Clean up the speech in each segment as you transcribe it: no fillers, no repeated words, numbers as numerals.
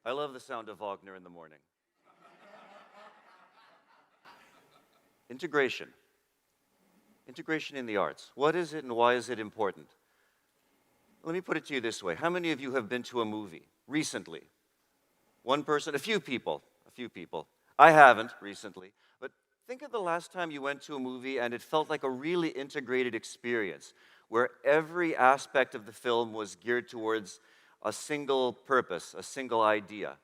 I love the sound of Wagner in the morning. Integration. Integration in the arts. What is it and why is it important? Let me put it to you this way. How many of you have been to a movie recently? One person? A few people. A few people. I haven't recently. But think of the last time you went to a movie and it felt like a really integrated experience, where every aspect of the film was geared towards a single purpose, a single idea.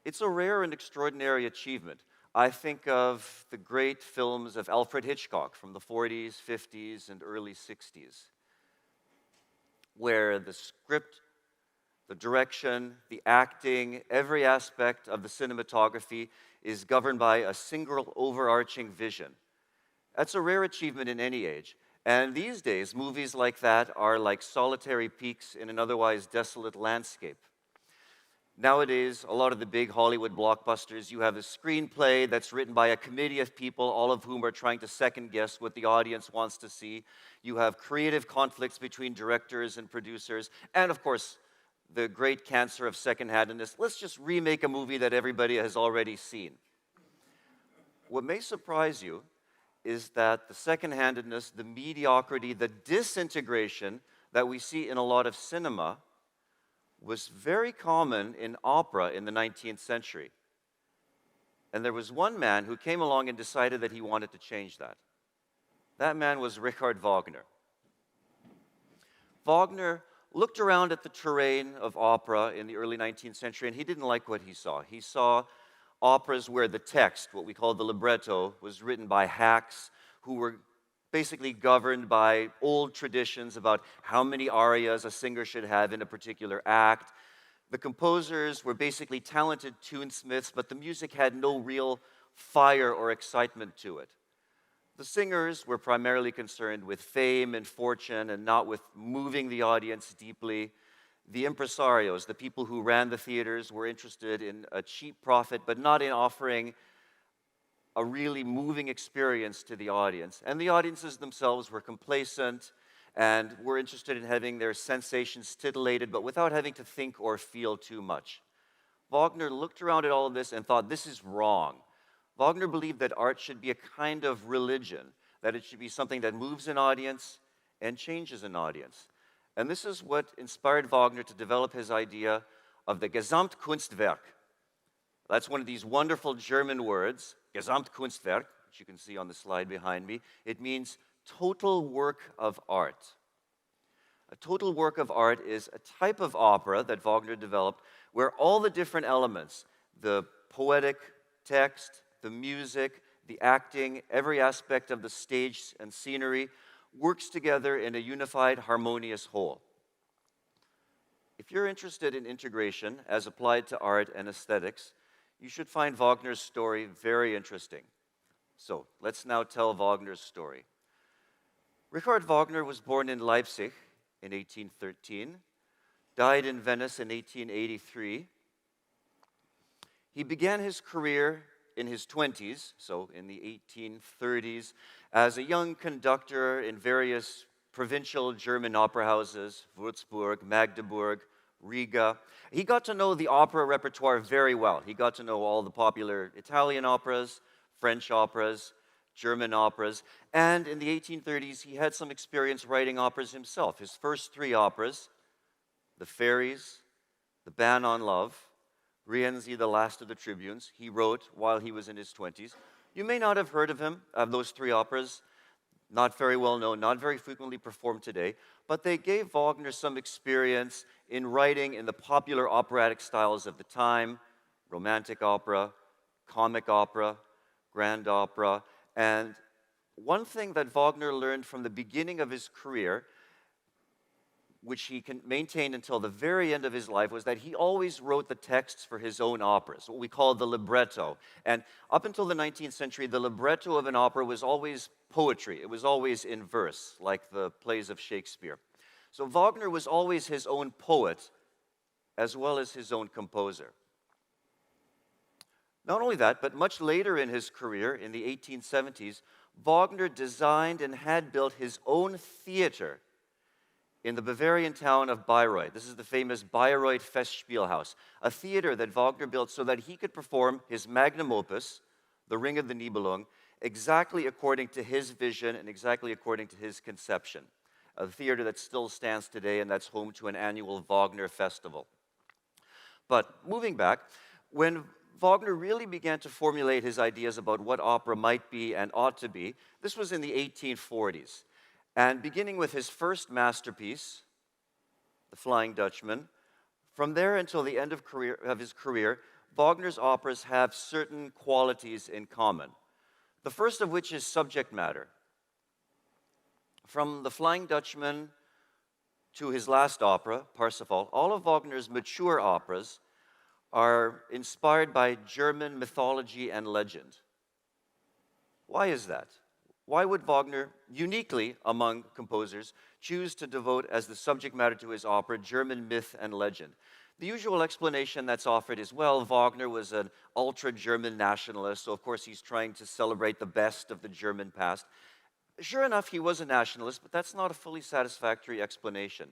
It's a rare and extraordinary achievement. I think of the great films of Alfred Hitchcock from the 40s, 50s, and early 60s, where the script, the direction, the acting, every aspect of the cinematography is governed by a single overarching vision. That's a rare achievement in any age. And these days, movies like that are like solitary peaks in an otherwise desolate landscape. Nowadays, a lot of the big Hollywood blockbusters, you have a screenplay that's written by a committee of people, all of whom are trying to second-guess what the audience wants to see. You have creative conflicts between directors and producers, and of course, the great cancer of second-handedness. Let's just remake a movie that everybody has already seen. What may surprise you is that the second-handedness, the mediocrity, the disintegration that we see in a lot of cinema was very common in opera in the 19th century. And there was one man who came along and decided that he wanted to change that. That man was Richard Wagner. Wagner looked around at the terrain of opera in the early 19th century, and he didn't like what he saw. He saw operas where the text, what we call the libretto, was written by hacks who were basically governed by old traditions about how many arias a singer should have in a particular act. The composers were basically talented tunesmiths, but the music had no real fire or excitement to it. The singers were primarily concerned with fame and fortune and not with moving the audience deeply. The impresarios, the people who ran the theaters, were interested in a cheap profit, but not in offering a really moving experience to the audience. And the audiences themselves were complacent and were interested in having their sensations titillated, but without having to think or feel too much. Wagner looked around at all of this and thought, this is wrong. Wagner believed that art should be a kind of religion, that it should be something that moves an audience and changes an audience. And this is what inspired Wagner to develop his idea of the Gesamtkunstwerk. That's one of these wonderful German words, Gesamtkunstwerk, which you can see on the slide behind me. It means total work of art. A total work of art is a type of opera that Wagner developed where all the different elements, the poetic text, the music, the acting, every aspect of the stage and scenery works together in a unified, harmonious whole. If you're interested in integration as applied to art and aesthetics, you should find Wagner's story very interesting. So, let's now tell Wagner's story. Richard Wagner was born in Leipzig in 1813, died in Venice in 1883. He began his career in his 20s, so in the 1830s, as a young conductor in various provincial German opera houses, Würzburg, Magdeburg, Riga. He got to know the opera repertoire very well. He got to know all the popular Italian operas, French operas, German operas, and in the 1830s, he had some experience writing operas himself. His first three operas, The Fairies, The Ban on Love, Rienzi, the Last of the Tribunes, he wrote while he was in his 20s. You may not have heard of him, of those three operas, not very well known, not very frequently performed today, but they gave Wagner some experience in writing in the popular operatic styles of the time, romantic opera, comic opera, grand opera. And one thing that Wagner learned from the beginning of his career, which he maintained until the very end of his life, was that he always wrote the texts for his own operas, what we call the libretto. And up until the 19th century, the libretto of an opera was always poetry. It was always in verse, like the plays of Shakespeare. So Wagner was always his own poet, as well as his own composer. Not only that, but much later in his career, in the 1870s, Wagner designed and had built his own theater in the Bavarian town of Bayreuth. This is the famous Bayreuth Festspielhaus, a theater that Wagner built so that he could perform his magnum opus, The Ring of the Nibelung, exactly according to his vision and exactly according to his conception. A theater that still stands today and that's home to an annual Wagner festival. But moving back, when Wagner really began to formulate his ideas about what opera might be and ought to be, this was in the 1840s. And beginning with his first masterpiece, The Flying Dutchman, from there until the end of his career, Wagner's operas have certain qualities in common. The first of which is subject matter. From The Flying Dutchman to his last opera, Parsifal, all of Wagner's mature operas are inspired by German mythology and legend. Why is that? Why would Wagner, uniquely among composers, choose to devote as the subject matter to his opera German myth and legend? The usual explanation that's offered is, well, Wagner was an ultra-German nationalist, so of course he's trying to celebrate the best of the German past. Sure enough, he was a nationalist, but that's not a fully satisfactory explanation.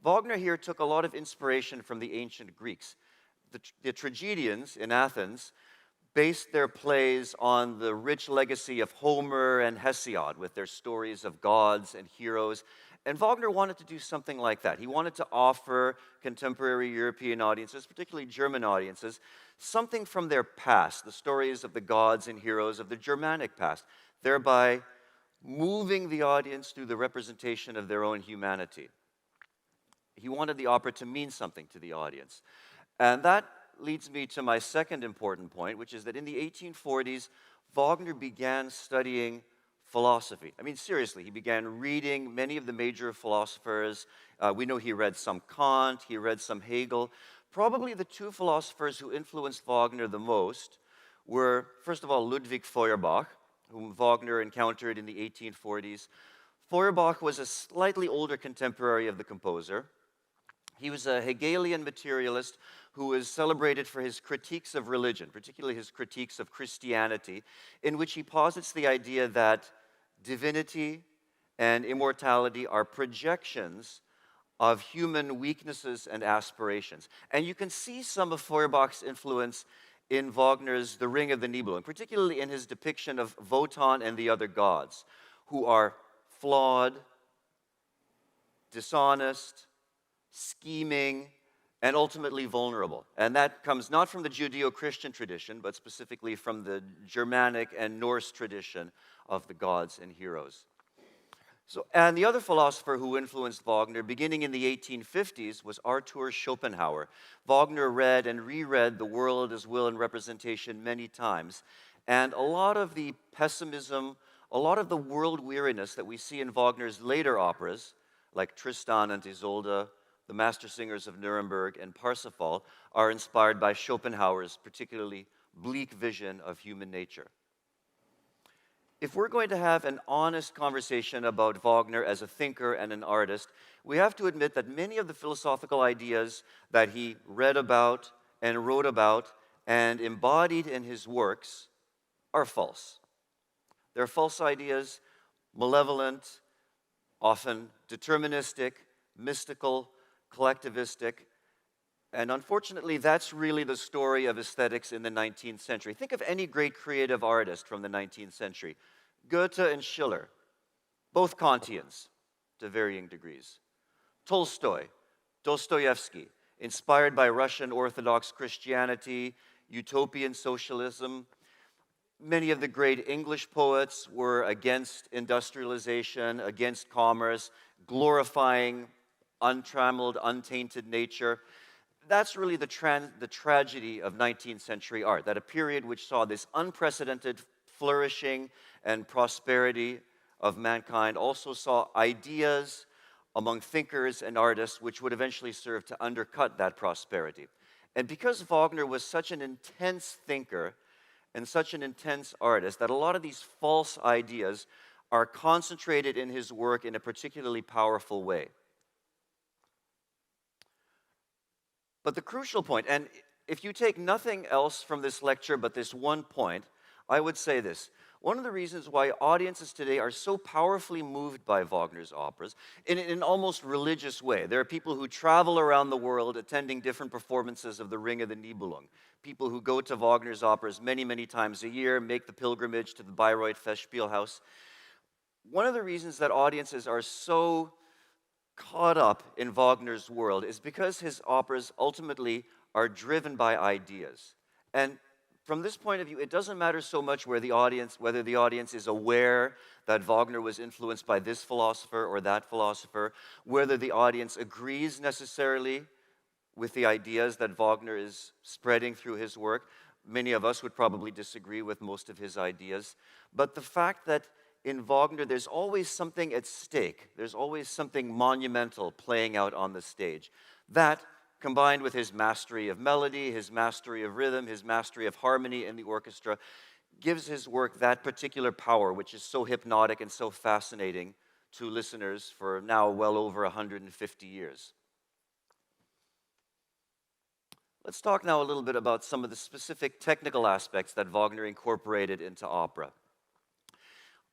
Wagner here took a lot of inspiration from the ancient Greeks. The tragedians in Athens based their plays on the rich legacy of Homer and Hesiod with their stories of gods and heroes. And Wagner wanted to do something like that. He wanted to offer contemporary European audiences, particularly German audiences, something from their past, the stories of the gods and heroes of the Germanic past, thereby moving the audience through the representation of their own humanity. He wanted the opera to mean something to the audience. And that leads me to my second important point, which is that in the 1840s, Wagner began studying philosophy. I mean, seriously, he began reading many of the major philosophers. We know he read some Kant, he read some Hegel. Probably the two philosophers who influenced Wagner the most were, first of all, Ludwig Feuerbach, whom Wagner encountered in the 1840s. Feuerbach was a slightly older contemporary of the composer. He was a Hegelian materialist who was celebrated for his critiques of religion, particularly his critiques of Christianity, in which he posits the idea that divinity and immortality are projections of human weaknesses and aspirations. And you can see some of Feuerbach's influence in Wagner's The Ring of the Nibelung, particularly in his depiction of Wotan and the other gods, who are flawed, dishonest, scheming, and ultimately vulnerable. And that comes not from the Judeo-Christian tradition, but specifically from the Germanic and Norse tradition of the gods and heroes. And the other philosopher who influenced Wagner, beginning in the 1850s, was Arthur Schopenhauer. Wagner read and reread The World as Will and Representation many times. And a lot of the pessimism, a lot of the world weariness that we see in Wagner's later operas, like Tristan and Isolde, The Master Singers of Nuremberg, and Parsifal, are inspired by Schopenhauer's particularly bleak vision of human nature. If we're going to have an honest conversation about Wagner as a thinker and an artist, we have to admit that many of the philosophical ideas that he read about and wrote about and embodied in his works are false. They're false ideas, malevolent, often deterministic, mystical, collectivistic, and unfortunately, that's really the story of aesthetics in the 19th century. Think of any great creative artist from the 19th century. Goethe and Schiller, both Kantians to varying degrees. Tolstoy, Dostoevsky, inspired by Russian Orthodox Christianity, utopian socialism. Many of the great English poets were against industrialization, against commerce, glorifying untrammeled, untainted nature. That's really the tragedy of 19th century art, that a period which saw this unprecedented flourishing and prosperity of mankind also saw ideas among thinkers and artists which would eventually serve to undercut that prosperity. And because Wagner was such an intense thinker and such an intense artist, that a lot of these false ideas are concentrated in his work in a particularly powerful way. But the crucial point, and if you take nothing else from this lecture but this one point, I would say this. One of the reasons why audiences today are so powerfully moved by Wagner's operas in an almost religious way. There are people who travel around the world attending different performances of the Ring of the Nibelung. People who go to Wagner's operas many, many times a year, make the pilgrimage to the Bayreuth Festspielhaus. One of the reasons that audiences are so caught up in Wagner's world is because his operas ultimately are driven by ideas. And from this point of view, it doesn't matter so much whether the audience is aware that Wagner was influenced by this philosopher or that philosopher, whether the audience agrees necessarily with the ideas that Wagner is spreading through his work. Many of us would probably disagree with most of his ideas. But the fact that in Wagner, there's always something at stake. There's always something monumental playing out on the stage. That, combined with his mastery of melody, his mastery of rhythm, his mastery of harmony in the orchestra, gives his work that particular power, which is so hypnotic and so fascinating to listeners for now well over 150 years. Let's talk now a little bit about some of the specific technical aspects that Wagner incorporated into opera.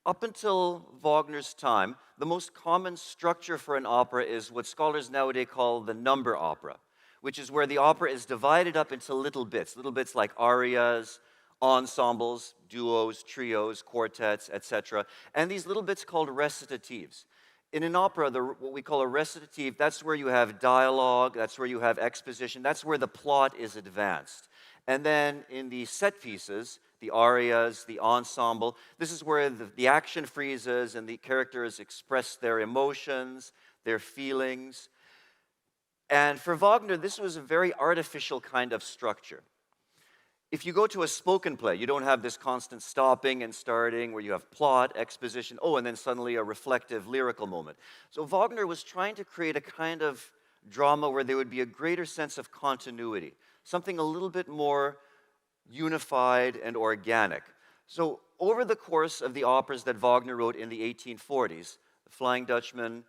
Up until Wagner's time, the most common structure for an opera is what scholars nowadays call the number opera, which is where the opera is divided up into little bits like arias, ensembles, duos, trios, quartets, etc. And these little bits called recitatives. In an opera, what we call a recitative, that's where you have dialogue, that's where you have exposition, that's where the plot is advanced. And then in the set pieces, the arias, the ensemble, this is where the action freezes and the characters express their emotions, their feelings. And for Wagner, this was a very artificial kind of structure. If you go to a spoken play, you don't have this constant stopping and starting where you have plot, exposition, and then suddenly a reflective lyrical moment. So Wagner was trying to create a kind of drama where there would be a greater sense of continuity, something a little bit more unified and organic. So over the course of the operas that Wagner wrote in the 1840s, The Flying Dutchman,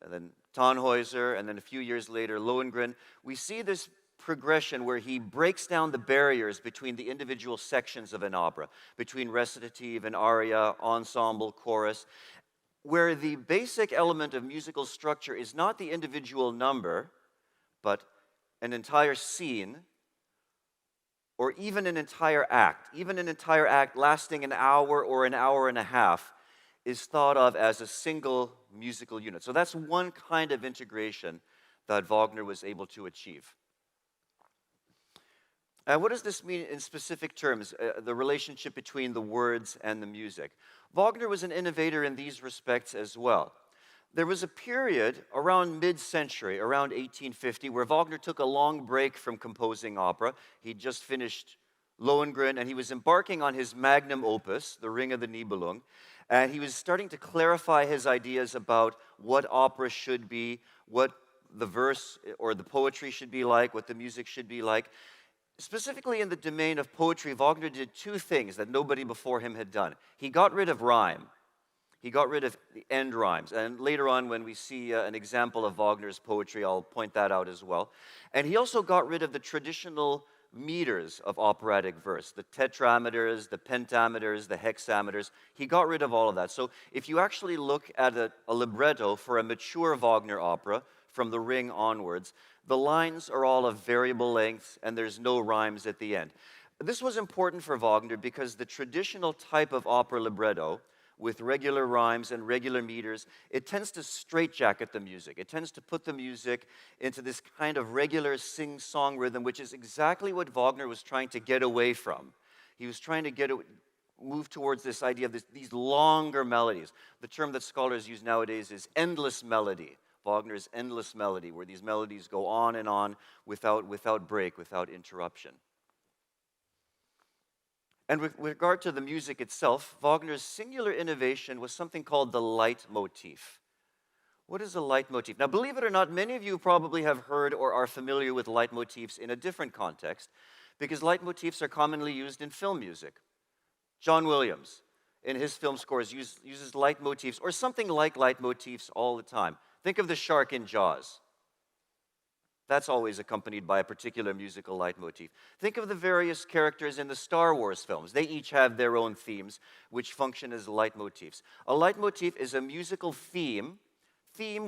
and then Tannhäuser, and then a few years later, Lohengrin, we see this progression where he breaks down the barriers between the individual sections of an opera, between recitative and aria, ensemble, chorus, where the basic element of musical structure is not the individual number, but an entire scene, or even an entire act. Even an entire act lasting an hour or an hour and a half is thought of as a single musical unit. So that's one kind of integration that Wagner was able to achieve. What does this mean in specific terms, the relationship between the words and the music? Wagner was an innovator in these respects as well. There was a period around mid-century, around 1850, where Wagner took a long break from composing opera. He'd just finished Lohengrin, and he was embarking on his magnum opus, The Ring of the Nibelung, and he was starting to clarify his ideas about what opera should be, what the verse or the poetry should be like, what the music should be like. Specifically in the domain of poetry, Wagner did two things that nobody before him had done. He got rid of rhyme. He got rid of the end rhymes. And later on, when we see an example of Wagner's poetry, I'll point that out as well. And he also got rid of the traditional meters of operatic verse, the tetrameters, the pentameters, the hexameters. He got rid of all of that. So if you actually look at a libretto for a mature Wagner opera, from the Ring onwards, the lines are all of variable lengths and there's no rhymes at the end. This was important for Wagner because the traditional type of opera libretto with regular rhymes and regular meters, it tends to straitjacket the music. It tends to put the music into this kind of regular sing-song rhythm, which is exactly what Wagner was trying to get away from. He was trying to move towards this idea of these longer melodies. The term that scholars use nowadays is endless melody. Wagner's endless melody, where these melodies go on and on without break, without interruption. And with regard to the music itself, Wagner's singular innovation was something called the leitmotif. What is a leitmotif? Now, believe it or not, many of you probably have heard or are familiar with leitmotifs in a different context, because leitmotifs are commonly used in film music. John Williams, in his film scores, uses leitmotifs, or something like leitmotifs all the time. Think of the shark in Jaws. That's always accompanied by a particular musical leitmotif. Think of the various characters in the Star Wars films. They each have their own themes, which function as leitmotifs. A leitmotif is a musical theme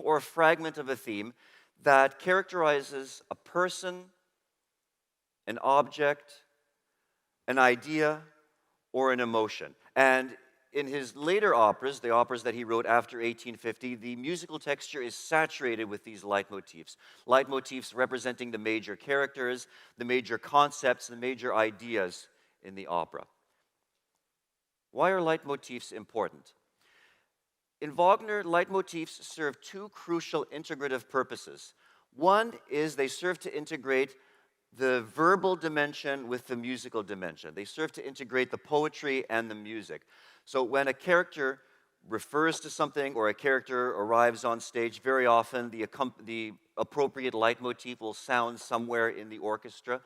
or a fragment of a theme that characterizes a person, an object, an idea, or an emotion. And in his later operas, the operas that he wrote after 1850, the musical texture is saturated with these leitmotifs. Leitmotifs representing the major characters, the major concepts, the major ideas in the opera. Why are leitmotifs important? In Wagner, leitmotifs serve two crucial integrative purposes. One is they serve to integrate the verbal dimension with the musical dimension. They serve to integrate the poetry and the music. So when a character refers to something or a character arrives on stage, very often the appropriate leitmotif will sound somewhere in the orchestra.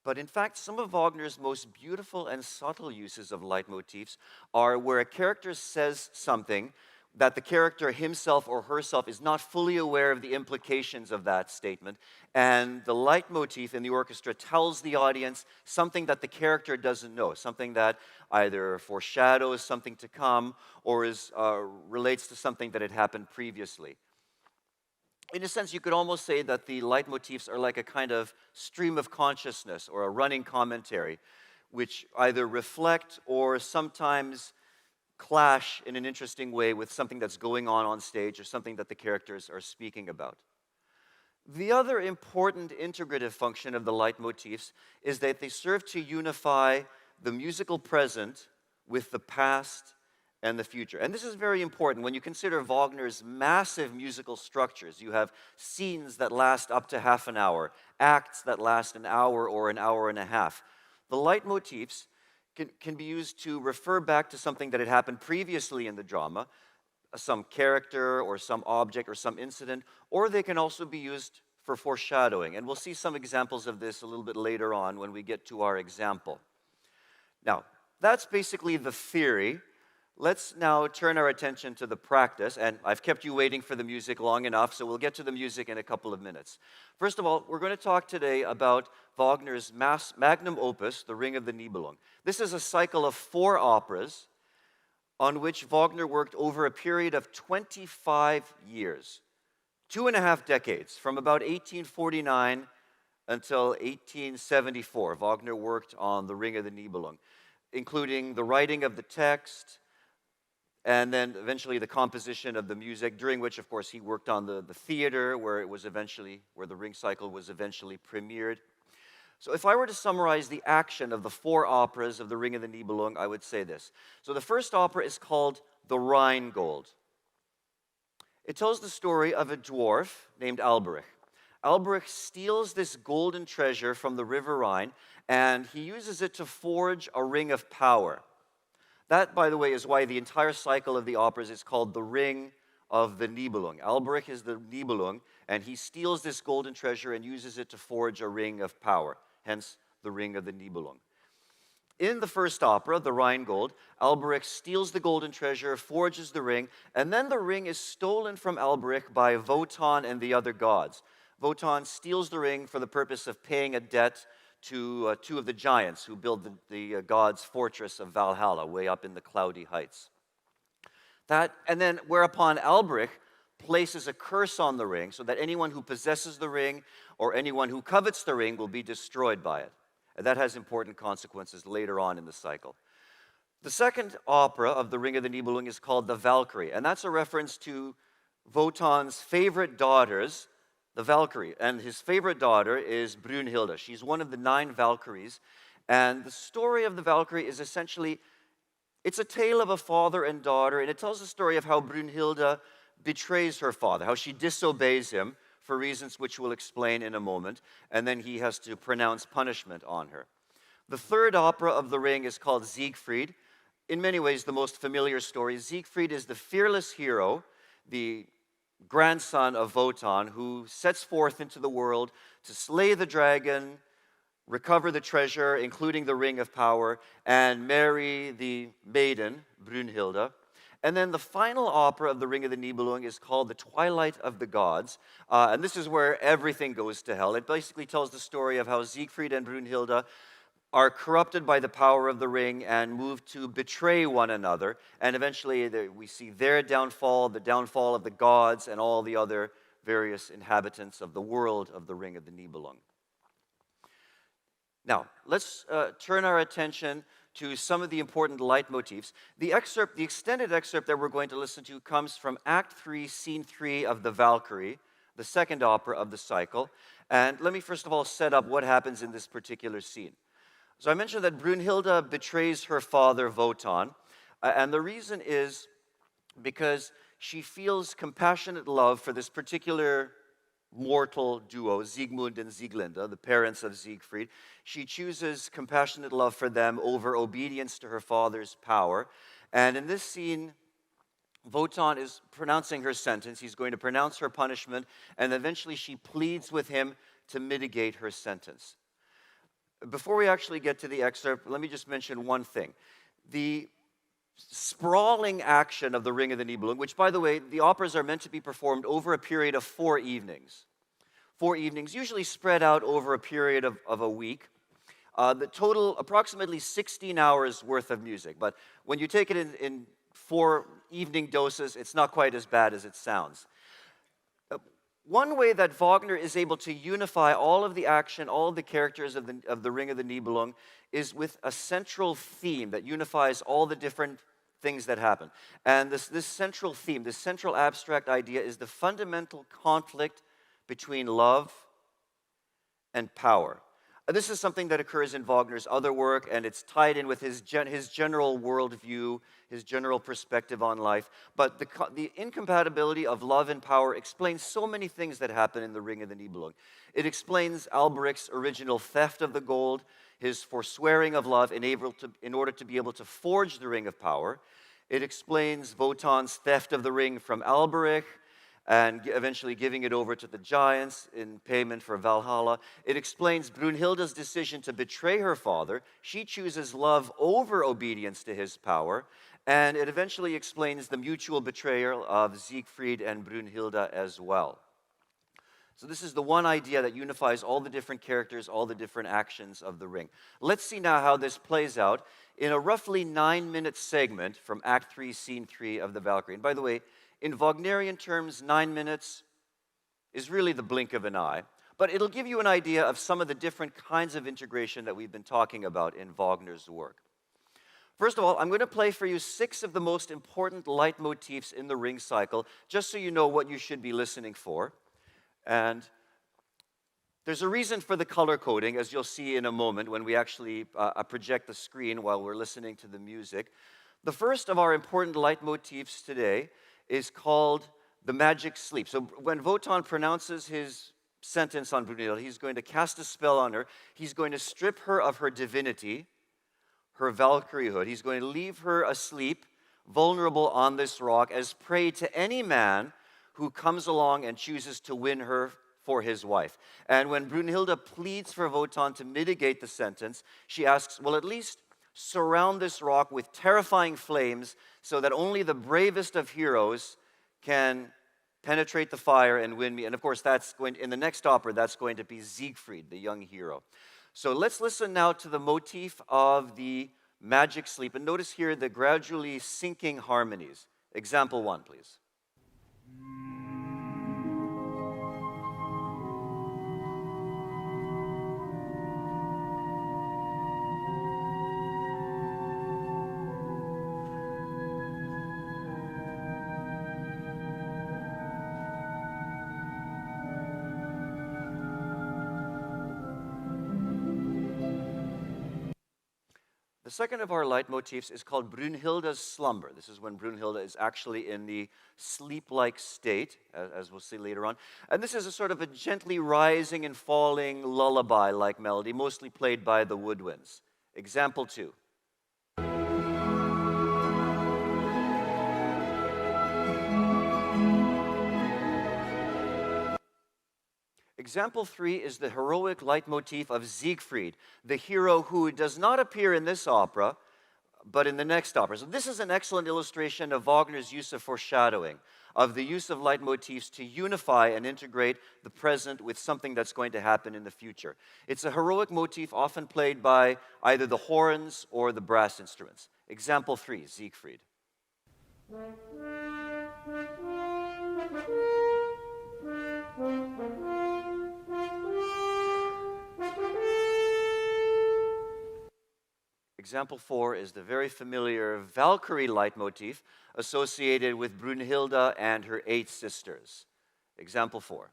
But in fact, some of Wagner's most beautiful and subtle uses of leitmotifs are where a character says something that the character himself or herself is not fully aware of the implications of that statement, and the leitmotif in the orchestra tells the audience something that the character doesn't know, something that either foreshadows something to come or relates to something that had happened previously. In a sense, you could almost say that the leitmotifs are like a kind of stream of consciousness or a running commentary, which either reflect or sometimes clash in an interesting way with something that's going on stage or something that the characters are speaking about. The other important integrative function of the leitmotifs is that they serve to unify the musical present with the past and the future. And this is very important when you consider Wagner's massive musical structures. You have scenes that last up to half an hour, acts that last an hour or an hour and a half. The leitmotifs can be used to refer back to something that had happened previously in the drama, some character or some object or some incident, or they can also be used for foreshadowing. And we'll see some examples of this a little bit later on when we get to our example. Now, that's basically the theory. Let's now turn our attention to the practice, and I've kept you waiting for the music long enough, so we'll get to the music in a couple of minutes. First of all, we're going to talk today about Wagner's magnum opus, The Ring of the Nibelung. This is a cycle of 4 operas on which Wagner worked over a period of 25 years, 2.5 decades, from about 1849 until 1874. Wagner worked on The Ring of the Nibelung, including the writing of the text, and then eventually the composition of the music, during which, of course, he worked on the theater where the Ring cycle was eventually premiered. So if I were to summarize the action of the 4 operas of the Ring of the Nibelung, I would say this. So the first opera is called The Rhinegold. It tells the story of a dwarf named Albrecht. Albrecht steals this golden treasure from the River Rhine, and he uses it to forge a ring of power. That, by the way, is why the entire cycle of the operas is called The Ring of the Nibelung. Albrecht is the Nibelung, and he steals this golden treasure and uses it to forge a ring of power, hence the Ring of the Nibelung. In the first opera, The Rhinegold, Albrecht steals the golden treasure, forges the ring, and then the ring is stolen from Albrecht by Wotan and the other gods. Wotan steals the ring for the purpose of paying a debt to 2 of the giants who build the god's fortress of Valhalla, way up in the cloudy heights. And then whereupon Albrecht places a curse on the ring so that anyone who possesses the ring or anyone who covets the ring will be destroyed by it. And that has important consequences later on in the cycle. The second opera of The Ring of the Nibelung is called The Valkyrie, and that's a reference to Wotan's favorite daughters, the Valkyrie, and his favorite daughter is Brunhilde. She's one of the 9 Valkyries, and the story of the Valkyrie is essentially, it's a tale of a father and daughter, and it tells the story of how Brunhilde betrays her father, how she disobeys him for reasons which we'll explain in a moment, and then he has to pronounce punishment on her. The third opera of The Ring is called Siegfried. In many ways, the most familiar story. Siegfried is the fearless hero, the grandson of Wotan, who sets forth into the world to slay the dragon, recover the treasure, including the Ring of Power, and marry the maiden, Brunhilde. And then the final opera of the Ring of the Nibelung is called The Twilight of the Gods. And this is where everything goes to hell. It basically tells the story of how Siegfried and Brunhilde are corrupted by the power of the ring and move to betray one another. And eventually we see their downfall, the downfall of the gods, and all the other various inhabitants of the world of the Ring of the Nibelung. Now, let's turn our attention to some of the important leitmotifs. The extended excerpt that we're going to listen to comes from Act 3, Scene 3 of the Valkyrie, the second opera of the cycle. And let me first of all set up what happens in this particular scene. So I mentioned that Brunhilde betrays her father, Wotan, and the reason is because she feels compassionate love for this particular mortal duo, Siegmund and Sieglinde, the parents of Siegfried. She chooses compassionate love for them over obedience to her father's power. And in this scene, Wotan is pronouncing her sentence. He's going to pronounce her punishment, and eventually she pleads with him to mitigate her sentence. Before we actually get to the excerpt, let me just mention one thing. The sprawling action of the Ring of the Nibelung, which, by the way, the operas are meant to be performed over a period of 4 evenings. 4 evenings, usually spread out over a period of a week. The total, approximately 16 hours worth of music. But when you take it in 4 evening doses, it's not quite as bad as it sounds. One way that Wagner is able to unify all of the action, all of the characters of the Ring of the Nibelung is with a central theme that unifies all the different things that happen. And this central theme, this central abstract idea is the fundamental conflict between love and power. This is something that occurs in Wagner's other work, and it's tied in with his general worldview, his general perspective on life. But the incompatibility of love and power explains so many things that happen in the Ring of the Nibelung. It explains Alberich's original theft of the gold, his forswearing of love in order to be able to forge the Ring of Power. It explains Wotan's theft of the ring from Alberich, and eventually giving it over to the giants in payment for Valhalla. It explains Brunhilde's decision to betray her father. She chooses love over obedience to his power. And it eventually explains the mutual betrayal of Siegfried and Brunhilde as well. So this is the one idea that unifies all the different characters, all the different actions of the ring. Let's see now how this plays out in a roughly 9-minute segment from Act 3, Scene 3 of the Valkyrie. And by the way, in Wagnerian terms, 9 minutes is really the blink of an eye, but it'll give you an idea of some of the different kinds of integration that we've been talking about in Wagner's work. First of all, I'm going to play for you 6 of the most important leitmotifs in the Ring cycle, just so you know what you should be listening for. And there's a reason for the color coding, as you'll see in a moment when we actually project the screen while we're listening to the music. The first of our important leitmotifs today is called the magic sleep. So when Wotan pronounces his sentence on Brunhilde, he's going to cast a spell on her. He's going to strip her of her divinity, her Valkyriehood. He's going to leave her asleep, vulnerable on this rock, as prey to any man who comes along and chooses to win her for his wife. And when Brunhilde pleads for Wotan to mitigate the sentence, she asks, well, at least surround this rock with terrifying flames so that only the bravest of heroes can penetrate the fire and win me. And of course, in the next opera, that's going to be Siegfried, the young hero. So let's listen now to the motif of the magic sleep. And notice here the gradually sinking harmonies. Example 1, please. The second of our leitmotifs is called Brunhilde's slumber. This is when Brunhilde is actually in the sleep-like state, as we'll see later on. And this is a sort of a gently rising and falling lullaby-like melody, mostly played by the woodwinds. Example 2. Example 3 is the heroic leitmotif of Siegfried, the hero who does not appear in this opera, but in the next opera. So this is an excellent illustration of Wagner's use of foreshadowing, of the use of leitmotifs to unify and integrate the present with something that's going to happen in the future. It's a heroic motif often played by either the horns or the brass instruments. Example 3, Siegfried. Example 4 is the very familiar Valkyrie leitmotif associated with Brunhilde and her 8 sisters. Example 4.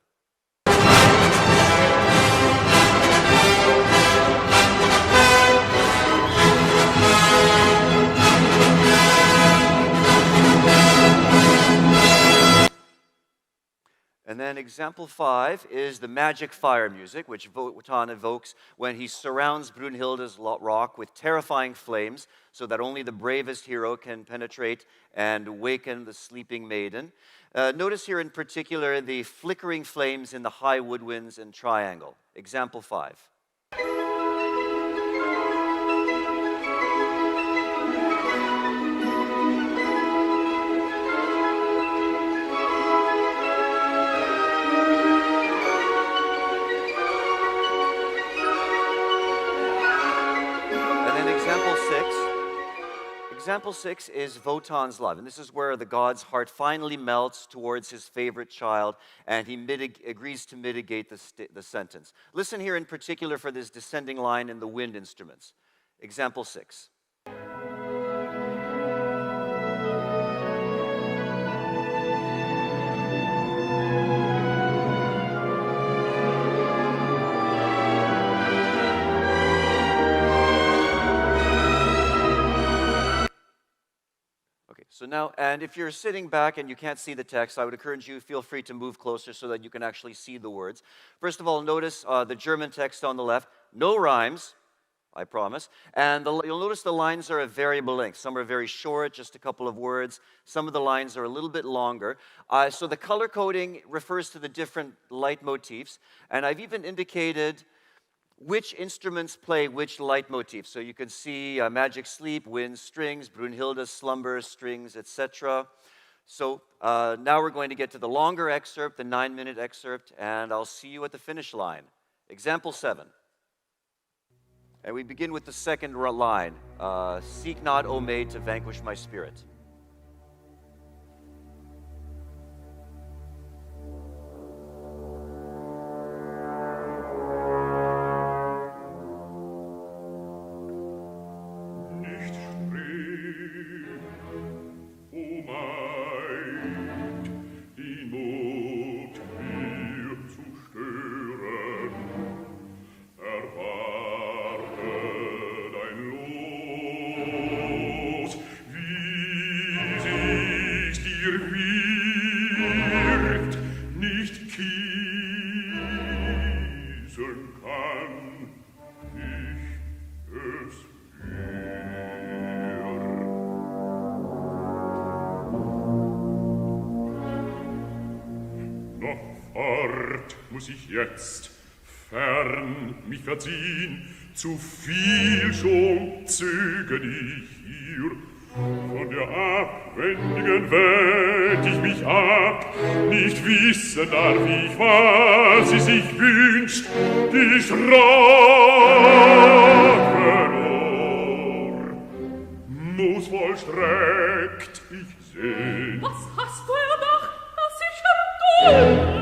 And then example 5 is the magic fire music, which Wotan evokes when he surrounds Brunhilde's rock with terrifying flames so that only the bravest hero can penetrate and waken the sleeping maiden. Notice here in particular the flickering flames in the high woodwinds and triangle. Example 5. Example 6 is Wotan's love, and this is where the god's heart finally melts towards his favorite child, and he agrees to mitigate the sentence. Listen here in particular for this descending line in the wind instruments. Example 6. So now, and if you're sitting back and you can't see the text, I would encourage you, feel free to move closer so that you can actually see the words. First of all, notice the German text on the left. No rhymes, I promise. And you'll notice the lines are of variable length. Some are very short, just a couple of words. Some of the lines are a little bit longer. So the color coding refers to the different leitmotifs. And I've even indicated which instruments play which leitmotif. So you can see Magic Sleep, winds, strings, Brunhilde, slumber, strings, etc. So now we're going to get to the longer excerpt, the 9-minute excerpt, and I'll see you at the finish line. Example 7. And we begin with the second line. Seek not, O maid, to vanquish my spirit. Muss ich jetzt fern mich verziehen, zu viel schon zöger ich hier. Von der abwendigen Welt ich mich ab, nicht wissen darf ich, was sie sich wünscht, die Schranke muss vollstreckt ich sehn. Was hast du erdacht, dass ich erdulde?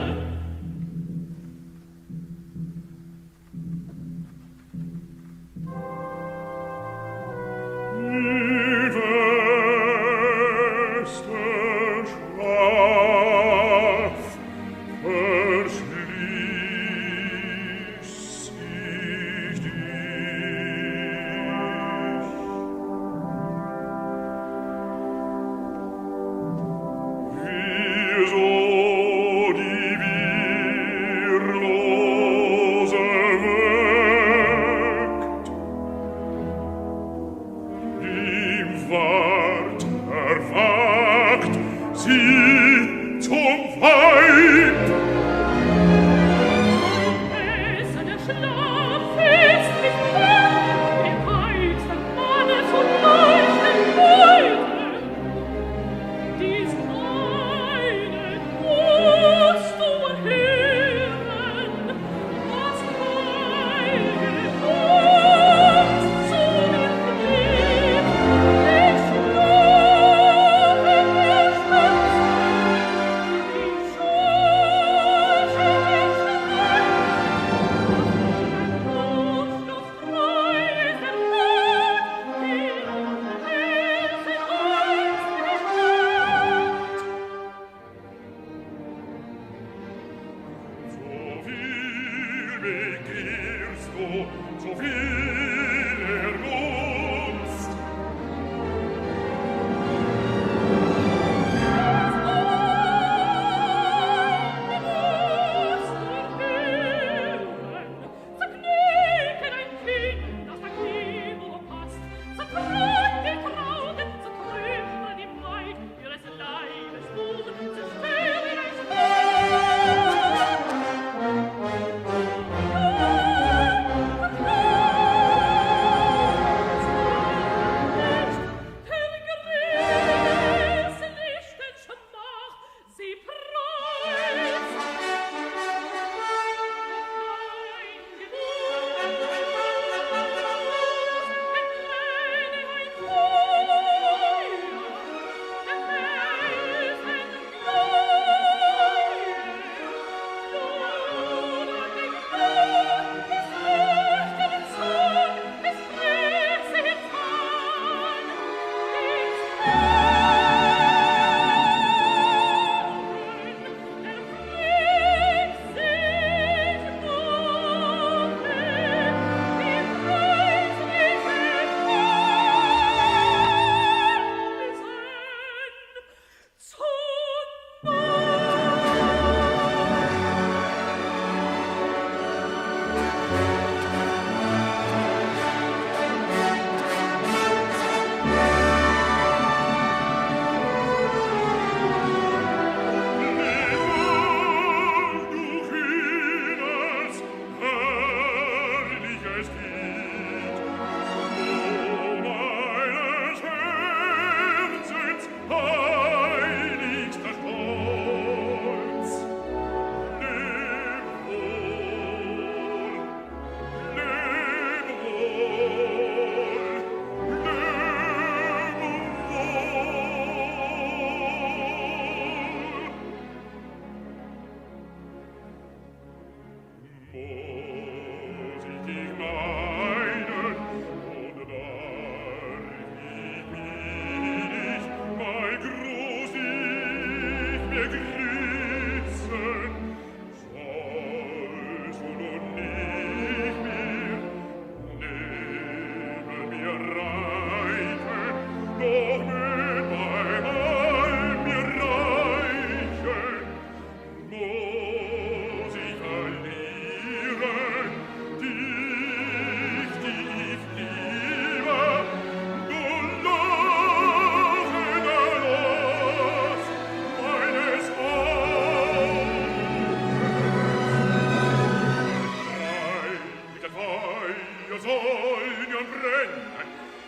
Schlaf ist nicht wahr, im Heiß, Mannes und Leuchten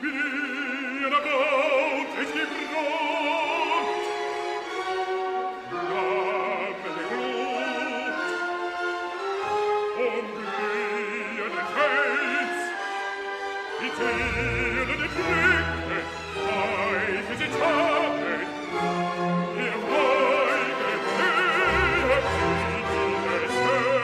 Wie erbaut ich die Brot? Gaben die Glut, glühen den Fels, die Tiere, die Blicke, wie sie taten, ihr Feige, höher des Hells.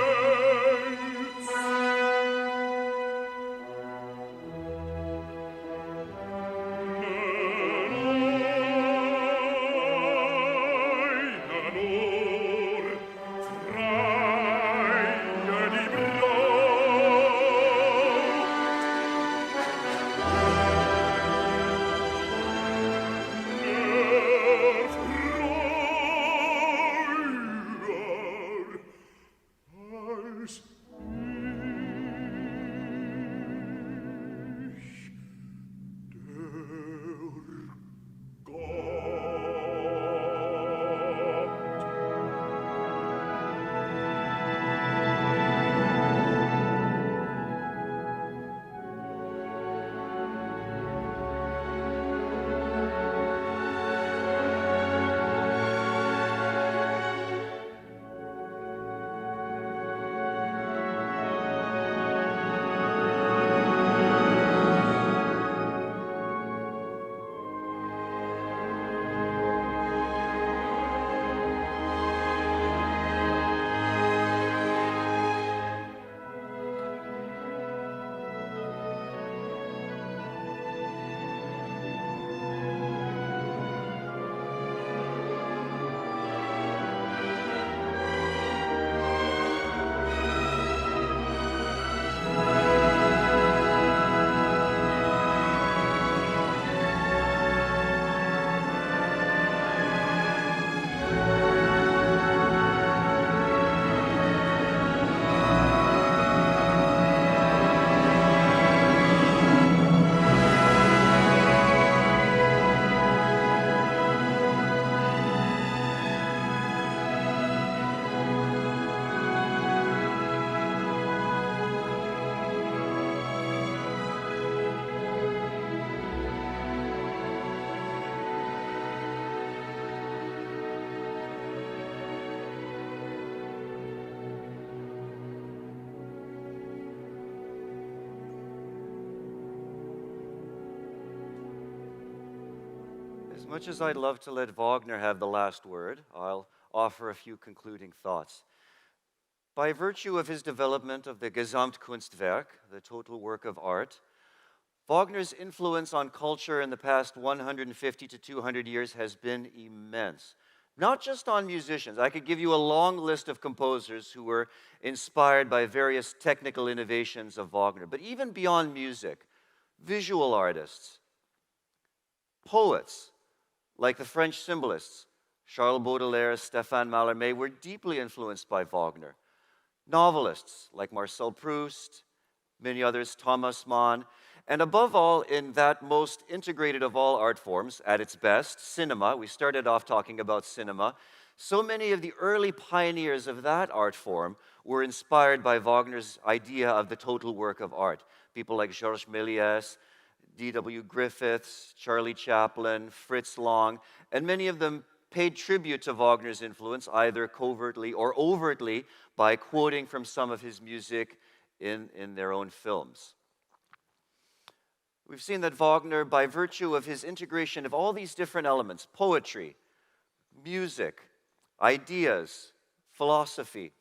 As much as I'd love to let Wagner have the last word, I'll offer a few concluding thoughts. By virtue of his development of the Gesamtkunstwerk, the total work of art, Wagner's influence on culture in the past 150 to 200 years has been immense. Not just on musicians. I could give you a long list of composers who were inspired by various technical innovations of Wagner, but even beyond music, visual artists, poets, like the French symbolists, Charles Baudelaire, Stéphane Mallarmé, were deeply influenced by Wagner. Novelists, like Marcel Proust, many others, Thomas Mann, and above all, in that most integrated of all art forms, at its best, cinema. We started off talking about cinema. So many of the early pioneers of that art form were inspired by Wagner's idea of the total work of art. People like Georges Méliès, D.W. Griffiths, Charlie Chaplin, Fritz Lang, and many of them paid tribute to Wagner's influence, either covertly or overtly, by quoting from some of his music in their own films. We've seen that Wagner, by virtue of his integration of all these different elements, poetry, music, ideas, philosophy,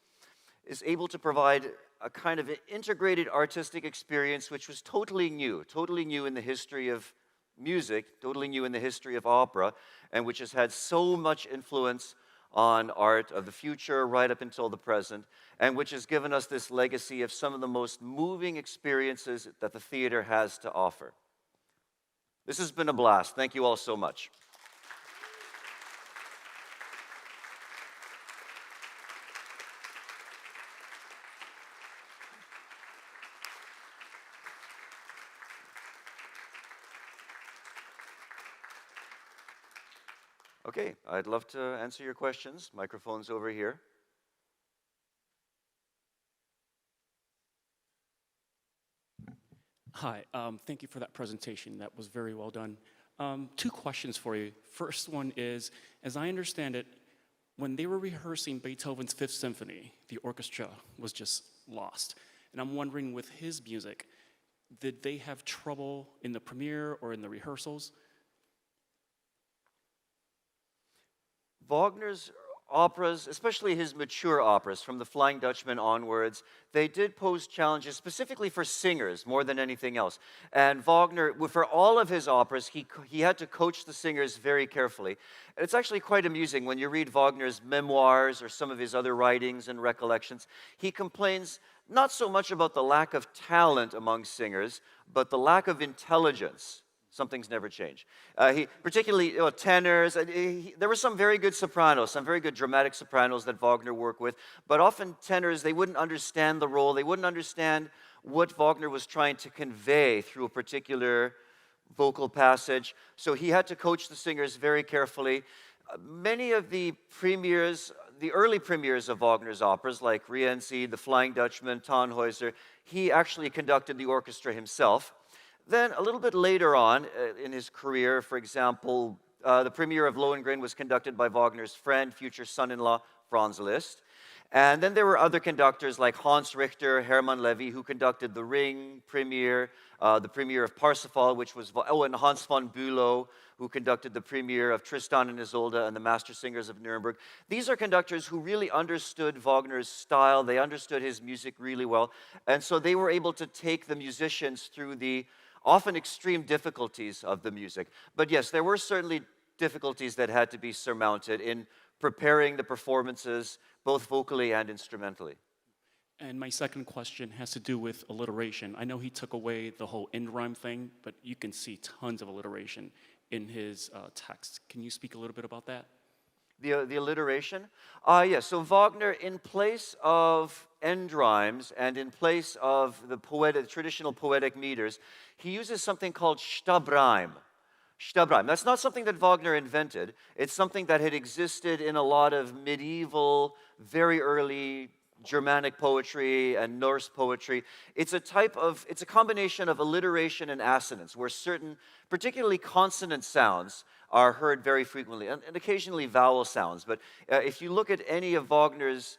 is able to provide a kind of an integrated artistic experience which was totally new in the history of music, totally new in the history of opera, and which has had so much influence on art of the future right up until the present, and which has given us this legacy of some of the most moving experiences that the theater has to offer. This has been a blast. Thank you all so much. Okay, I'd love to answer your questions. Microphone's over here. Hi, thank you for that presentation. That was very well done. Two questions for you. First one is, as I understand it, when they were rehearsing Beethoven's Fifth Symphony, the orchestra was just lost. And I'm wondering, with his music, did they have trouble in the premiere or in the rehearsals? Wagner's operas, especially his mature operas from The Flying Dutchman onwards, they did pose challenges specifically for singers more than anything else. And Wagner, for all of his operas, he had to coach the singers very carefully. And it's actually quite amusing when you read Wagner's memoirs or some of his other writings and recollections. He complains not so much about the lack of talent among singers, but the lack of intelligence. Some things never change. Particularly tenors. There were some very good sopranos, some very good dramatic sopranos that Wagner worked with, but often tenors, they wouldn't understand the role. They wouldn't understand what Wagner was trying to convey through a particular vocal passage. So he had to coach the singers very carefully. Many of the premieres, the early premieres of Wagner's operas, like Rienzi, The Flying Dutchman, Tannhäuser, he actually conducted the orchestra himself. Then, a little bit later on in his career, for example, the premiere of Lohengrin was conducted by Wagner's friend, future son-in-law, Franz Liszt. And then there were other conductors like Hans Richter, Hermann Levy, who conducted the Ring premiere, the premiere of Parsifal, which was, and Hans von Bülow, who conducted the premiere of Tristan and Isolde and the Master Singers of Nuremberg. These are conductors who really understood Wagner's style. They understood his music really well. And so they were able to take the musicians through the often extreme difficulties of the music. But yes, there were certainly difficulties that had to be surmounted in preparing the performances, both vocally and instrumentally. And my second question has to do with alliteration. I know he took away the whole end rhyme thing, but you can see tons of alliteration in his text. Can you speak a little bit about that? The alliteration? Yes, so Wagner, in place of end rhymes and in place of the traditional poetic meters, he uses something called Stabreim. Stabreim. That's not something that Wagner invented. It's something that had existed in a lot of medieval, very early Germanic poetry and Norse poetry. It's a combination of alliteration and assonance, where certain, particularly consonant sounds, are heard very frequently, and occasionally vowel sounds. But if you look at any of Wagner's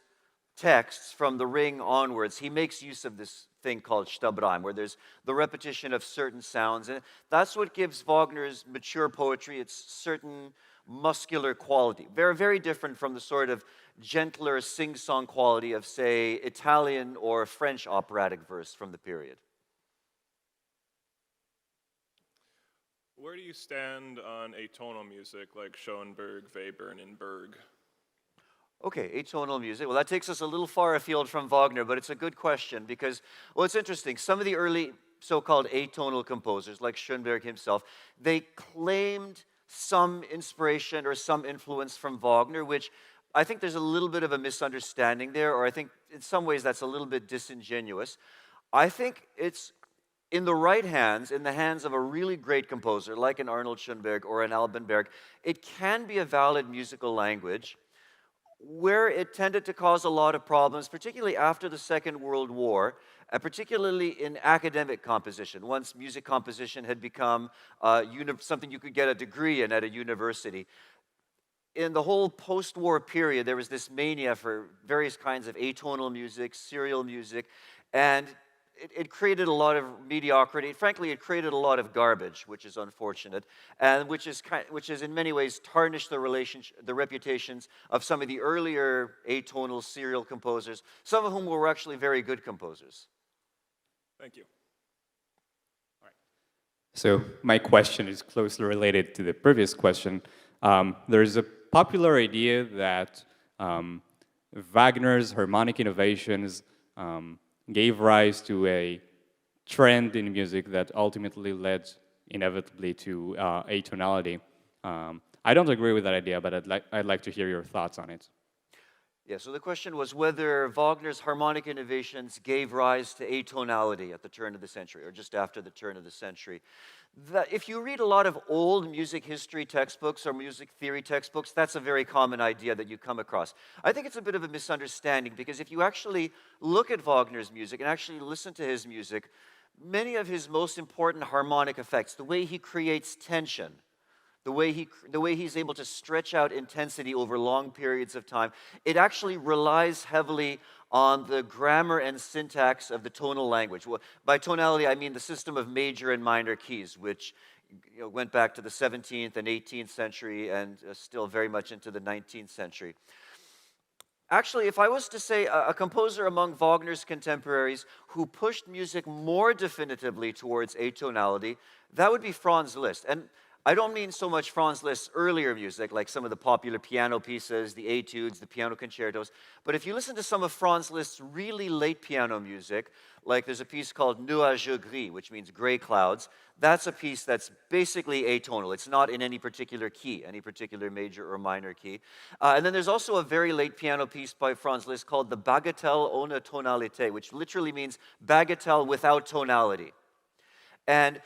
texts from the Ring onwards, he makes use of this thing called Stabreim, where there's the repetition of certain sounds. And that's what gives Wagner's mature poetry its certain muscular quality. Very, very different from the sort of gentler sing-song quality of, say, Italian or French operatic verse from the period. Where do you stand on atonal music like Schoenberg, Webern, and Berg? Okay, atonal music. Well, that takes us a little far afield from Wagner, but it's a good question because, well, it's interesting. Some of the early so-called atonal composers, like Schoenberg himself, they claimed some inspiration or some influence from Wagner, which I think there's a little bit of a misunderstanding there, or I think in some ways that's a little bit disingenuous. I think it's in the right hands, in the hands of a really great composer like an Arnold Schoenberg or an Alban Berg, it can be a valid musical language. Where it tended to cause a lot of problems, particularly after the Second World War, particularly in academic composition, once music composition had become something you could get a degree in at a university. In the whole post-war period, there was this mania for various kinds of atonal music, serial music, and it created a lot of mediocrity. Frankly, it created a lot of garbage, which is unfortunate, and which is in many ways tarnished the reputations of some of the earlier atonal serial composers, some of whom were actually very good composers. Thank you. All right. So my question is closely related to the previous question. There's a popular idea that Wagner's harmonic innovations gave rise to a trend in music that ultimately led inevitably to atonality. I don't agree with that idea, but I'd like to hear your thoughts on it. Yeah, so the question was whether Wagner's harmonic innovations gave rise to atonality at the turn of the century, or just after the turn of the century. If you read a lot of old music history textbooks or music theory textbooks, that's a very common idea that you come across. I think it's a bit of a misunderstanding, because if you actually look at Wagner's music and actually listen to his music, many of his most important harmonic effects, the way he creates tension, the way he's able to stretch out intensity over long periods of time, it actually relies heavily on the grammar and syntax of the tonal language. Well, by tonality, I mean the system of major and minor keys, which went back to the 17th and 18th century and still very much into the 19th century. Actually, if I was to say a composer among Wagner's contemporaries who pushed music more definitively towards atonality, that would be Franz Liszt. And I don't mean so much Franz Liszt's earlier music, like some of the popular piano pieces, the etudes, the piano concertos, but if you listen to some of Franz Liszt's really late piano music, like there's a piece called Nuages Gris, which means gray clouds, that's a piece that's basically atonal. It's not in any particular key, any particular major or minor key. And then there's also a very late piano piece by Franz Liszt called the Bagatelle ohne Tonalité, which literally means bagatelle without tonality. And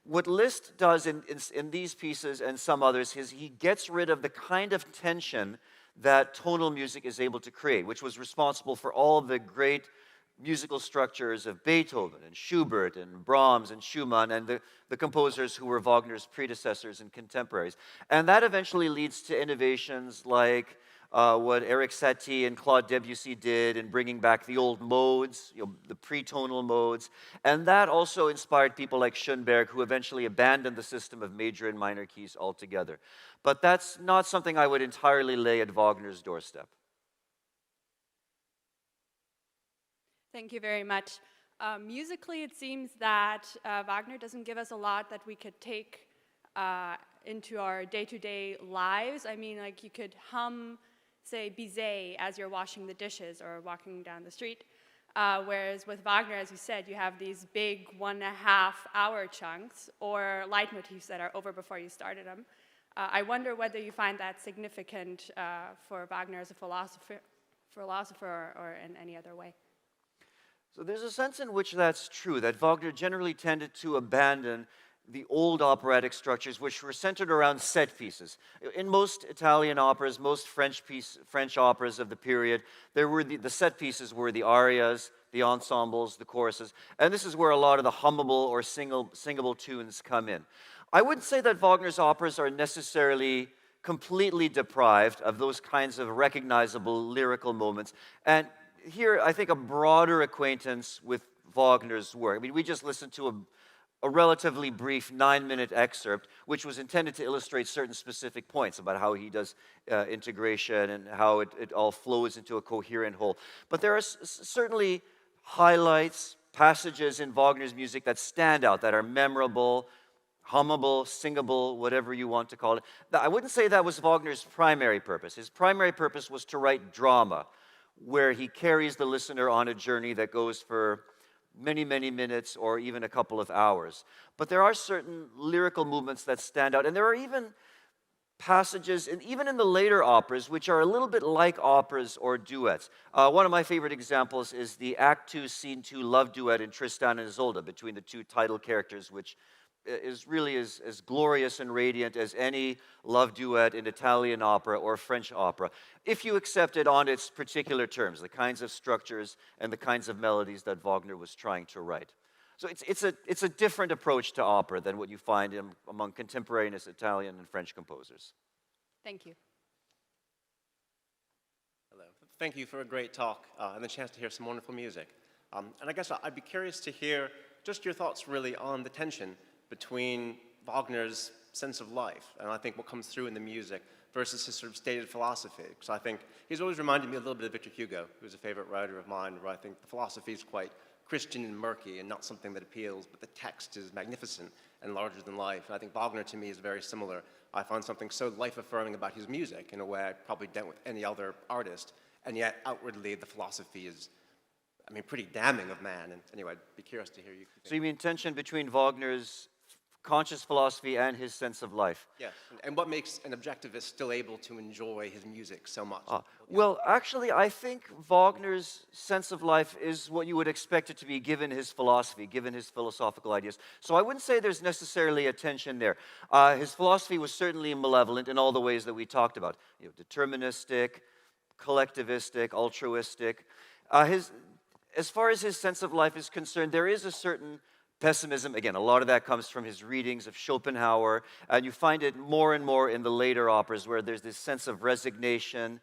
what Liszt does in these pieces and some others is he gets rid of the kind of tension that tonal music is able to create, which was responsible for all the great musical structures of Beethoven and Schubert and Brahms and Schumann and the composers who were Wagner's predecessors and contemporaries. And that eventually leads to innovations like what Eric Satie and Claude Debussy did in bringing back the old modes, the pretonal modes. And that also inspired people like Schoenberg, who eventually abandoned the system of major and minor keys altogether. But that's not something I would entirely lay at Wagner's doorstep. Thank you very much. Musically, it seems that Wagner doesn't give us a lot that we could take into our day-to-day lives. I mean, like you could hum, say, Bizet as you're washing the dishes or walking down the street. Whereas with Wagner, as you said, you have these big 1.5-hour chunks or leitmotifs that are over before you started them. I wonder whether you find that significant for Wagner as a philosopher or in any other way. So there's a sense in which that's true, that Wagner generally tended to abandon the old operatic structures, which were centered around set pieces. In most Italian operas, most French operas of the period, there were the set pieces were the arias, the ensembles, the choruses, and this is where a lot of the hummable or singable tunes come in. I wouldn't say that Wagner's operas are necessarily completely deprived of those kinds of recognizable lyrical moments, and here, I think a broader acquaintance with Wagner's work. I mean, we just listened to a relatively brief 9-minute excerpt, which was intended to illustrate certain specific points about how he does integration and how it all flows into a coherent whole. But there are certainly highlights, passages in Wagner's music that stand out, that are memorable, hummable, singable, whatever you want to call it. I wouldn't say that was Wagner's primary purpose. His primary purpose was to write drama, where he carries the listener on a journey that goes for many, many minutes or even a couple of hours. But there are certain lyrical movements that stand out, and there are even passages, and even in the later operas, which are a little bit like operas or duets. One of my favorite examples is the Act 2, Scene 2 love duet in Tristan and Isolde between the two title characters, which is really as glorious and radiant as any love duet in Italian opera or French opera, if you accept it on its particular terms, the kinds of structures and the kinds of melodies that Wagner was trying to write. So it's a different approach to opera than what you find among contemporaneous Italian and French composers. Thank you. Hello. Thank you for a great talk and the chance to hear some wonderful music. And I guess I'd be curious to hear just your thoughts really on the tension between Wagner's sense of life, and I think what comes through in the music, versus his sort of stated philosophy. Because I think he's always reminded me a little bit of Victor Hugo, who's a favorite writer of mine, where I think the philosophy is quite Christian and murky and not something that appeals, but the text is magnificent and larger than life. And I think Wagner, to me, is very similar. I find something so life-affirming about his music in a way I probably don't with any other artist, and yet outwardly the philosophy is, I mean, pretty damning of man. And anyway, I'd be curious to hear you. So you mean tension between Wagner's conscious philosophy and his sense of life? Yes, and what makes an objectivist still able to enjoy his music so much? Well, actually, I think Wagner's sense of life is what you would expect it to be given his philosophy, given his philosophical ideas. So I wouldn't say there's necessarily a tension there. His philosophy was certainly malevolent in all the ways that we talked about. Deterministic, collectivistic, altruistic. As far as his sense of life is concerned, there is a certain Pessimism, again, a lot of that comes from his readings of Schopenhauer, and you find it more and more in the later operas where there's this sense of resignation,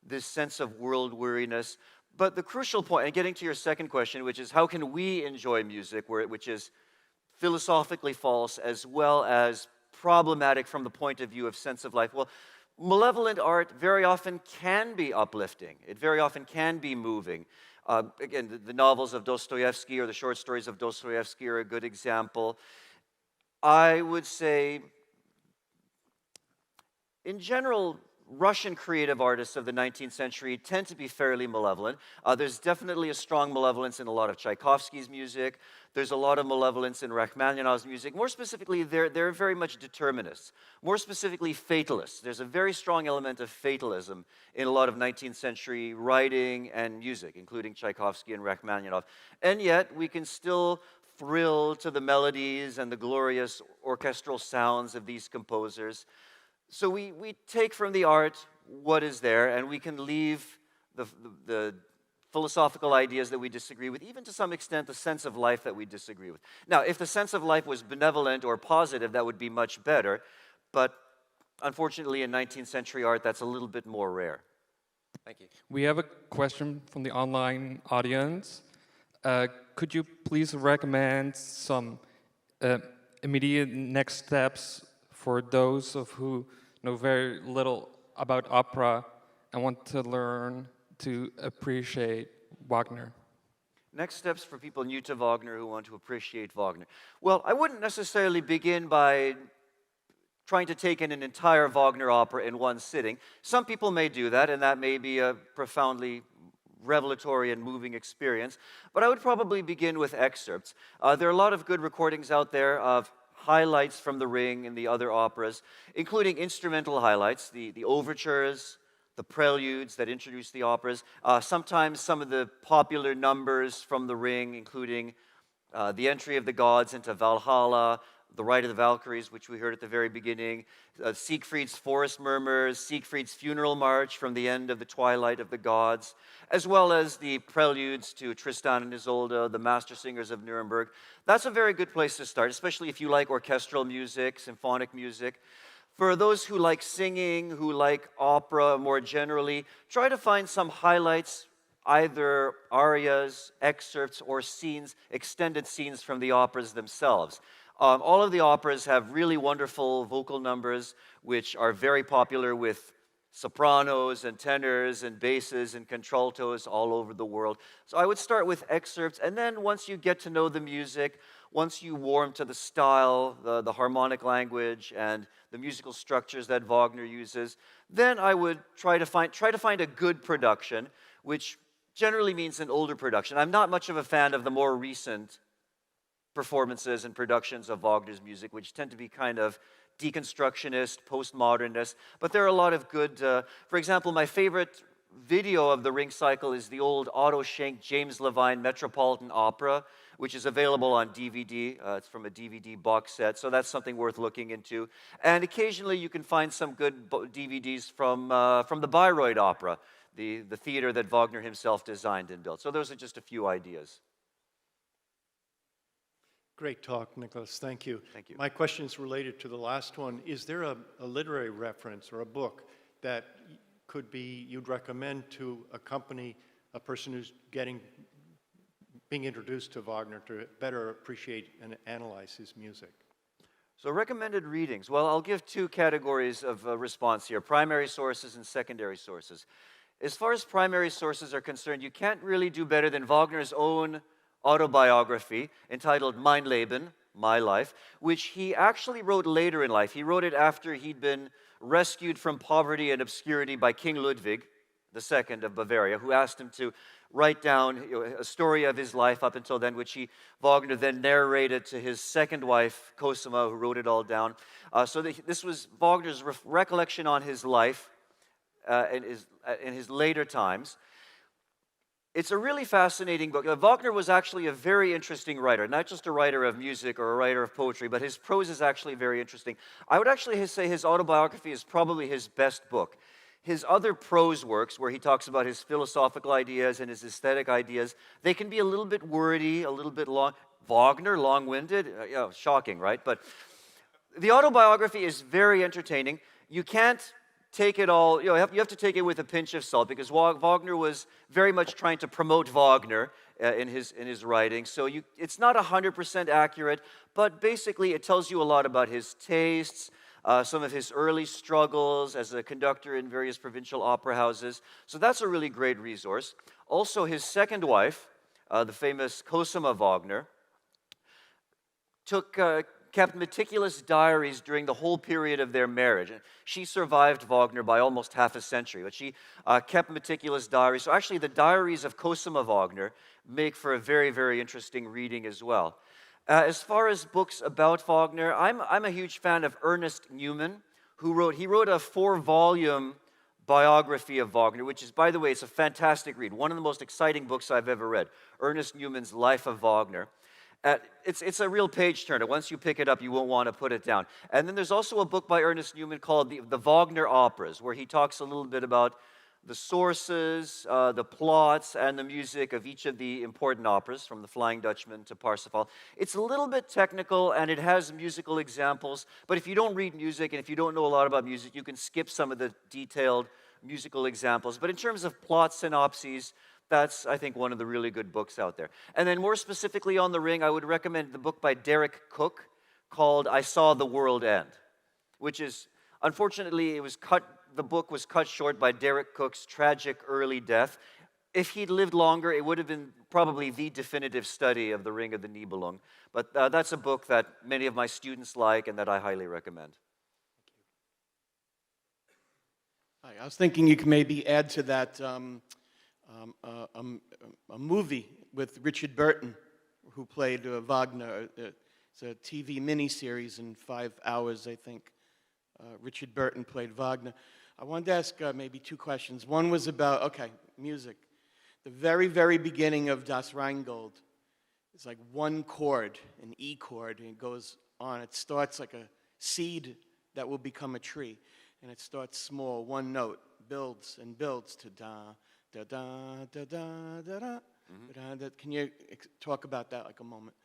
this sense of world weariness. But the crucial point, and getting to your second question, which is how can we enjoy music, which is philosophically false as well as problematic from the point of view of sense of life? Well, malevolent art very often can be uplifting. It very often can be moving. Again, the novels of Dostoevsky or the short stories of Dostoevsky are a good example. I would say, in general, Russian creative artists of the 19th century tend to be fairly malevolent. There's definitely a strong malevolence in a lot of Tchaikovsky's music. There's a lot of malevolence in Rachmaninoff's music. More specifically, they're very much determinists. More specifically, fatalists. There's a very strong element of fatalism in a lot of 19th century writing and music, including Tchaikovsky and Rachmaninoff. And yet, we can still thrill to the melodies and the glorious orchestral sounds of these composers. So we take from the art what is there, and we can leave the philosophical ideas that we disagree with, even to some extent the sense of life that we disagree with. Now, if the sense of life was benevolent or positive, that would be much better, but unfortunately in 19th century art, that's a little bit more rare. Thank you. We have a question from the online audience. Could you please recommend some immediate next steps for those of who know very little about opera and want to learn to appreciate Wagner? Next steps for people new to Wagner who want to appreciate Wagner. Well, I wouldn't necessarily begin by trying to take in an entire Wagner opera in one sitting. Some people may do that, and that may be a profoundly revelatory and moving experience. But I would probably begin with excerpts. There are a lot of good recordings out there of highlights from The Ring and the other operas, including instrumental highlights, the overtures, the preludes that introduce the operas, sometimes some of the popular numbers from The Ring, including the entry of the gods into Valhalla, the Rite of the Valkyries, which we heard at the very beginning, Siegfried's Forest Murmurs, Siegfried's Funeral March from the end of the Twilight of the Gods, as well as the preludes to Tristan and Isolde, the Master Singers of Nuremberg. That's a very good place to start, especially if you like orchestral music, symphonic music. For those who like singing, who like opera more generally, try to find some highlights, either arias, excerpts, or scenes, extended scenes from the operas themselves. All of the operas have really wonderful vocal numbers, which are very popular with sopranos and tenors and basses and contraltos all over the world. So I would start with excerpts, and then once you get to know the music, once you warm to the style, the harmonic language, and the musical structures that Wagner uses, then I would try to find a good production, which generally means an older production. I'm not much of a fan of the more recent performances and productions of Wagner's music, which tend to be kind of deconstructionist, postmodernist, but there are a lot of good, for example, my favorite video of the Ring cycle is the old Otto Schenk James Levine Metropolitan Opera, which is available on DVD. It's from a DVD box set, so that's something worth looking into. And occasionally you can find some good DVDs from the Bayreuth Opera, the theater that Wagner himself designed and built. So those are just a few ideas. Great talk, Nicholas. Thank you. Thank you. My question is related to the last one. Is there a literary reference or a book that could be you'd recommend to accompany a person who's being introduced to Wagner to better appreciate and analyze his music? So recommended readings. Well, I'll give two categories of response here, primary sources and secondary sources. As far as primary sources are concerned, you can't really do better than Wagner's own autobiography entitled Mein Leben, My Life, which he actually wrote later in life. He wrote it after he'd been rescued from poverty and obscurity by King Ludwig II of Bavaria, who asked him to write down a story of his life up until then, which Wagner then narrated to his second wife, Cosima, who wrote it all down. So this was Wagner's recollection on his life in his later times. It's a really fascinating book. Wagner was actually a very interesting writer, not just a writer of music or a writer of poetry, but his prose is actually very interesting. I would actually say his autobiography is probably his best book. His other prose works, where he talks about his philosophical ideas and his aesthetic ideas, they can be a little bit wordy, a little bit long. Wagner, long-winded, shocking, right? But the autobiography is very entertaining. You can't take it all, you have to take it with a pinch of salt, because Wagner was very much trying to promote Wagner in his writing. So it's not 100% accurate, but basically it tells you a lot about his tastes, some of his early struggles as a conductor in various provincial opera houses. So that's a really great resource. Also, his second wife, the famous Cosima Wagner, kept meticulous diaries during the whole period of their marriage. She survived Wagner by almost half a century, but she kept meticulous diaries. So actually, the diaries of Cosima Wagner make for a very, very interesting reading as well. As far as books about Wagner, I'm a huge fan of Ernest Newman, who wrote a 4-volume biography of Wagner, which is, by the way, it's a fantastic read. One of the most exciting books I've ever read, Ernest Newman's Life of Wagner. It's a real page-turner. Once you pick it up, you won't want to put it down. And then there's also a book by Ernest Newman called the Wagner Operas, where he talks a little bit about the sources, the plots, and the music of each of the important operas, from The Flying Dutchman to Parsifal. It's a little bit technical, and it has musical examples, but if you don't read music, and if you don't know a lot about music, you can skip some of the detailed musical examples. But in terms of plot synopses, that's, I think, one of the really good books out there. And then more specifically on The Ring, I would recommend the book by Derek Cook called I Saw the World End, which is, unfortunately, the book was cut short by Derek Cook's tragic early death. If he'd lived longer, it would have been probably the definitive study of the Ring of the Nibelung. But that's a book that many of my students like and that I highly recommend. Hi, I was thinking you could maybe add to that a movie with Richard Burton, who played Wagner. It's a TV miniseries in 5 hours, I think. Richard Burton played Wagner. I wanted to ask maybe 2 questions. One was about, music. The very, very beginning of Das Rheingold is like one chord, an E chord, and it goes on. It starts like a seed that will become a tree. And it starts small, one note, builds and builds to da, da, da, da, da, da, da. Da. Can you talk about that like a moment?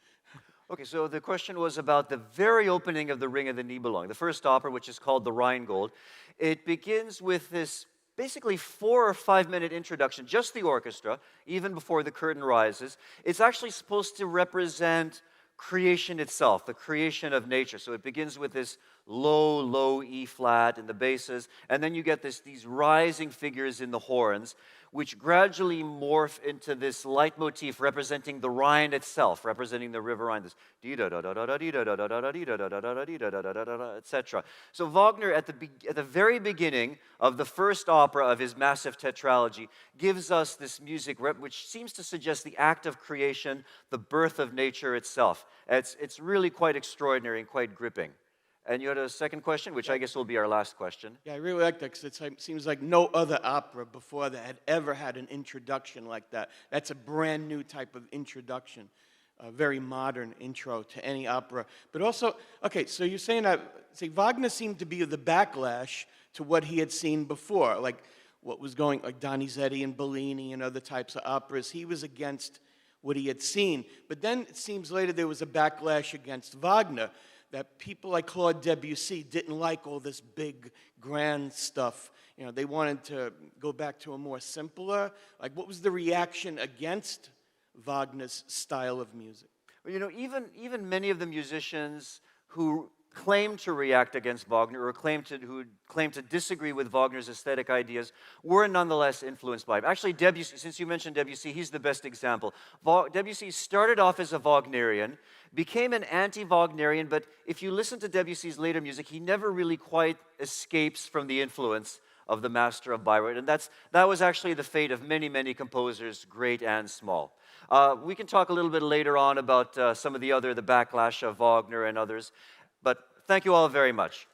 Okay, so the question was about the very opening of The Ring of the Nibelung, the first opera, which is called The Rheingold. It begins with this basically 4 or 5 minute introduction, just the orchestra, even before the curtain rises. It's actually supposed to represent creation itself, the creation of nature. So it begins with this low E flat in the basses, and then you get these rising figures in the horns, which gradually morph into this leitmotif representing the Rhine itself, representing the River Rhine, this etc. So Wagner, at the very beginning of the first opera of his massive tetralogy, gives us this music which seems to suggest the act of creation, the birth of nature itself. It's really quite extraordinary and quite gripping. And you had a second question, which I guess will be our last question. Yeah, I really like that, because it seems like no other opera before that had ever had an introduction like that. That's a brand new type of introduction, a very modern intro to any opera. But also, so you're saying that, Wagner seemed to be the backlash to what he had seen before, like what was going, like Donizetti and Bellini and other types of operas. He was against what he had seen. But then it seems later there was a backlash against Wagner, that people like Claude Debussy didn't like all this big, grand stuff. You know, they wanted to go back to a more simpler. Like, what was the reaction against Wagner's style of music? Well, you know, even many of the musicians who claimed to react against Wagner or who claimed to disagree with Wagner's aesthetic ideas were nonetheless influenced by him. Actually, Debussy, since you mentioned Debussy, he's the best example. Debussy started off as a Wagnerian, became an anti-Wagnerian, but if you listen to Debussy's later music, he never really quite escapes from the influence of the master of Bayreuth, and that was actually the fate of many, many composers, great and small. We can talk a little bit later on about some of the backlash of Wagner and others, but thank you all very much.